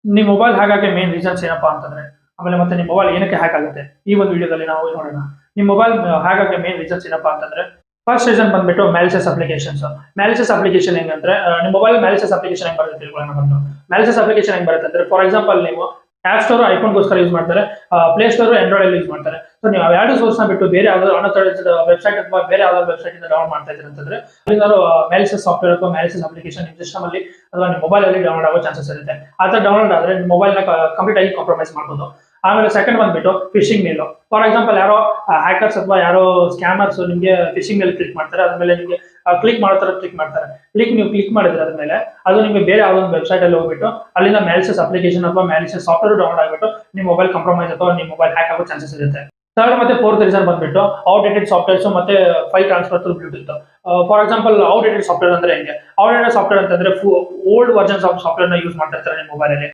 ನಿಮ್ಮ mobile hack ಆಗಕ್ಕೆ main reasons ಏನಪ್ಪಾ ಅಂತಂದ್ರೆ, ಆಮೇಲೆ ಮತ್ತೆ ನಿಮ್ಮ ಮೊಬೈಲ್ ಏನಕ್ಕೆ ಹ್ಯಾಕ್ ಆಗುತ್ತೆ ಈ ಒಂದು ವಿಡಿಯೋದಲ್ಲಿ ನಾವು ನೋಡೋಣ. ನಿಮ್ಮ ಮೊಬೈಲ್ ಹ್ಯಾಕ್ ಆಗಕ್ಕೆ ಮೇನ್ ರೀಸನ್ಸ್ ಏನಪ್ಪಾ ಅಂತಂದ್ರೆ, ಫಸ್ಟ್ ರೀಸನ್ ಬಂದ್ಬಿಟ್ಟು ಮ್ಯಾಲಿಷಿಯಸ್ ಅಪ್ಲಿಕೇಶನ್ಸ್. ಮ್ಯಾಲಿಷಿಯಸ್ ಅಪ್ಲಿಕೇಶನ್ ಹೆಂಗಂದ್ರೆ, ನಿಮ್ಮ ಮೊಬೈಲ್ ಮ್ಯಾಲಿಷಿಯಸ್ ಅಪ್ಲಿಕೇಶನ್ ಹೆಂಗ್ ಬರುತ್ತೆ ತಿಳ್ಕೊಳ್ಳೋಣ ಬಂದು. ಮ್ಯಾಲಿಷಿಯಸ್ ಅಪ್ಲಿಕೇಶನ್ ಹೆಂಗ್ ಬರುತ್ತೆ ಅಂದ್ರೆ, ಫಾರ್ ಎಕ್ಸಾಂಪಲ್ ನೀವು ಆಪ್ ಸ್ಟೋರ್ ಐಫೋನ್ಗೋಸ್ಕರ ಯೂಸ್ ಮಾಡ್ತಾರೆ, ಪ್ಲೇ ಸ್ಟೋರ್ ಆಂಡ್ರಾಯ್ಡ್ ಅಲ್ಲಿ ಯೂಸ್ ಮಾಡ್ತಾರೆ. ಸೊ ನೀವು ಎರಡು ಸೋರ್ಸ್ ನ ಬಿಟ್ಟು ಬೇರೆ ಯಾವ್ದಾದ್ರು ಅನಥರೈಸ್ಡ್ ವೆಬ್ಸೈಟ್ ಅಥವಾ ಬೇರೆ ಯಾವ್ದಾದ್ರು ವೆಬ್ಸೈಟ್ ಇಂದ ಡೌನ್ಲೋಡ್ ಮಾಡ್ತಾ ಇದ್ರೆ ಅಂತಂದ್ರೆ, ಅಲ್ಲಿಂದ ಮ್ಯಾಲಿಷಿಯಸ್ ಸಾಫ್ಟ್ವೇರ್ ಅಥವಾ ಮ್ಯಾಲಿಷಿಯಸ್ ಅಪ್ಲಿಕೇಶನ್ ನಿಮ್ಮ ಸಿಸ್ಟಮ್ ಅಲ್ಲಿ ಅಥವಾ ನಿಮ್ಮ ಮೊಬೈಲ್ ಅಲ್ಲಿ ಡೌನ್ಲೋಡ್ ಆಗೋ ಚಾನ್ಸಸ್ ಇರುತ್ತೆ. ಆ ತರ ಡೌನ್ಲೋಡ್ ಆದ್ರೆ ನಿಮ್ಮ ಮೊಬೈಲ್ ನ ಕಂಪ್ಲೀಟ್ ಆಗಿ ಕಾಂಪ್ರಮೈಸ್ ಮಾಡಬಹುದು. ಆಮೇಲೆ ಸೆಕೆಂಡ್ ಬಂದ್ಬಿಟ್ಟು ಫಿಶಿಂಗ್ ಮೇಲ್. ಫಾರ್ ಎಕ್ಸಾಂಪಲ್ ಯಾರೋ ಹ್ಯಾಕರ್ಸ್ ಅಥವಾ ಯಾರೋ ಸ್ಕ್ಯಾಮರ್ಸ್ ನಿಮಗೆ ಫಿಶಿಂಗ್ ಮೇಲ್ ಕ್ಲಿಕ್ ಮಾಡ್ತಾರೆ, ಅದ್ಮೇಲೆ ನಿಮಗೆ ಕ್ಲಿಕ್ ಮಾಡೋ ತರ ಕ್ಲಿಕ್ ಮಾಡ್ತಾರೆ. ನೀವು ಕ್ಲಿಕ್ ಮಾಡಿದ್ರೆ ಅದ್ಮೇಲೆ ಅದು ನಿಮಗೆ ಬೇರೆ ಯಾವ್ದೋ ಒಂದು ವೆಬ್ಸೈಟ್ ಅಲ್ಲಿ ಹೋಗ್ಬಿಟ್ಟು ಅಲ್ಲಿಂದ ಮ್ಯಾಲಿಷಿಯಸ್ ಅಪ್ಲಿಕೇಶನ್ ಅಥವಾ ಮ್ಯಾಲಿಷಿಯಸ್ ಸಾಫ್ಟ್ವೇರ್ ಡೌನ್ಲೋಡ್ ಆಗ್ಬಿಟ್ಟು ನಿಮ್ಮ ಮೊಬೈಲ್ ಕಾಂಪ್ರಮೈಸ್ ಅಥವಾ ನಿಮ್ಮ ಮೊಬೈಲ್ ಹ್ಯಾಕ್ ಆಗೋ ಚಾನ್ಸಸ್ ಇರುತ್ತೆ. ಥರ್ಡ್ ಮತ್ತೆ ಫೋರ್ತ್ ರೀಸನ್ ಬಂದ್ಬಿಟ್ಟು ಔಟ್ಡೇಟೆಡ್ ಸಾಫ್ಟ್ವೇರ್ಸ್ ಮತ್ತೆ file transfer through Bluetooth. For example outdated software ಅಂದ್ರೆ ಹೆಂಗೆ? ಔಟ್ಡೇಟೆಡ್ ಸಾಫ್ಟ್ವೇರ್ ಅಂತಂದ್ರೆ ಓಲ್ಡ್ ವರ್ಷನ್ಸ್ ಆಫ್ ಸಾಫ್ಟ್ವೇರ್ ನ ಯೂಸ್ ಮಾಡ್ತಾ ಇರ್ತಾರೆ ನಿಮ್ಮ ಮೊಬೈಲ್ ಅಲ್ಲಿ.